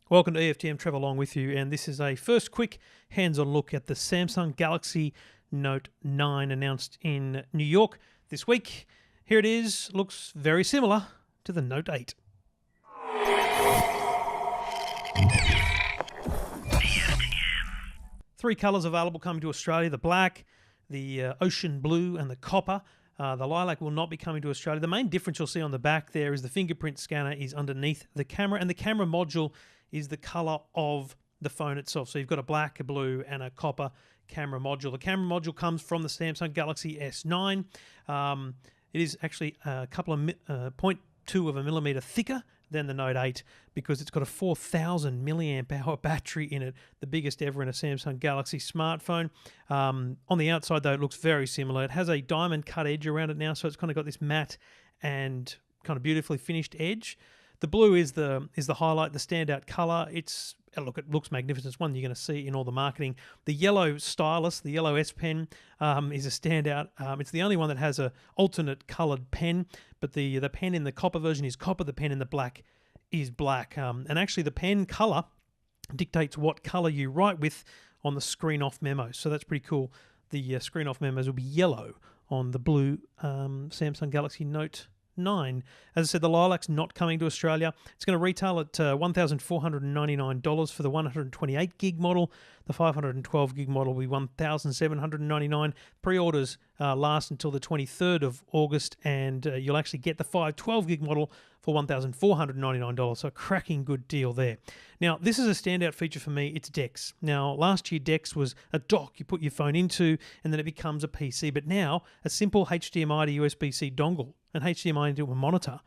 Welcome to EFTM, Trevor Long with you, and this is a first quick hands-on look at the Samsung Galaxy Note 9 announced in New York this week. Here it is, looks very similar to the Note 8. Three colours available coming to Australia: the black, the ocean blue and the copper. The lilac will not be coming to Australia. The main difference you'll see on the back there is the fingerprint scanner is underneath the camera, and the camera module is the colour of the phone itself. So you've got a black, a blue and a copper camera module. The camera module comes from the Samsung Galaxy S9. It is actually a couple of 0.2 of a millimetre thicker than the Note 8 because it's got a 4,000 milliamp hour battery in it, the biggest ever in a Samsung Galaxy smartphone. On the outside though, it looks very similar. It has a diamond cut edge around it now, so it's kind of got this matte and kind of beautifully finished edge. The blue is the highlight, the standout colour. It looks magnificent. It's one you're going to see in all the marketing. The yellow stylus, the yellow S Pen, is a standout. It's the only one that has a alternate coloured pen, but the pen in the copper version is copper. The pen in the black is black. And actually, the pen colour dictates what colour you write with on the screen off memos. So that's pretty cool. The screen off memos will be yellow on the blue Samsung Galaxy Note 9. As I said, the lilac's not coming to Australia. It's going to retail at $1,499 for the 128 gig model. The 512 gig model will be $1,799. Pre-orders last until the 23rd of August, and you'll actually get the 512 gig model for $1,499. So a cracking good deal there. Now, this is a standout feature for me. It's DeX. Now, last year DeX was a dock you put your phone into, and then it becomes a PC. But now, a simple HDMI to USB-C dongle, an HDMI into a monitor,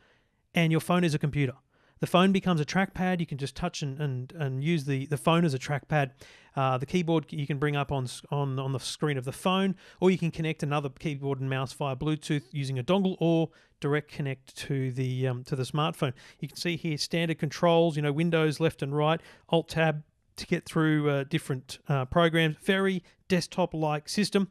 and your phone is a computer. The phone becomes a trackpad. You can just touch and use the phone as a trackpad. The keyboard you can bring up on the screen of the phone, or you can connect another keyboard and mouse via Bluetooth using a dongle, or direct connect to the smartphone. You can see here standard controls, Windows left and right, Alt Tab to get through different programs. Very desktop-like system.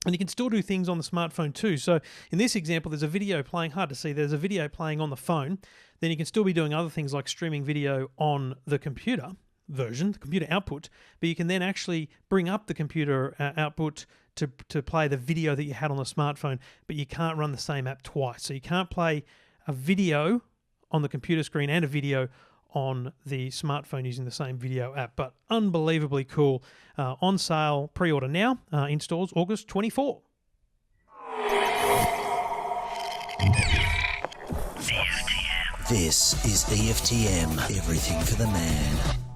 And you can still do things on the smartphone too. So in this example, there's a video playing, hard to see, there's a video playing on the phone. Then you can still be doing other things like streaming video on the computer version, the computer output, but you can then actually bring up the computer output to play the video that you had on the smartphone, but you can't run the same app twice. So you can't play a video on the computer screen and a video on the smartphone using the same video app, but unbelievably cool. On sale, pre-order now, in stores August 24. This is EFTM, everything for the man.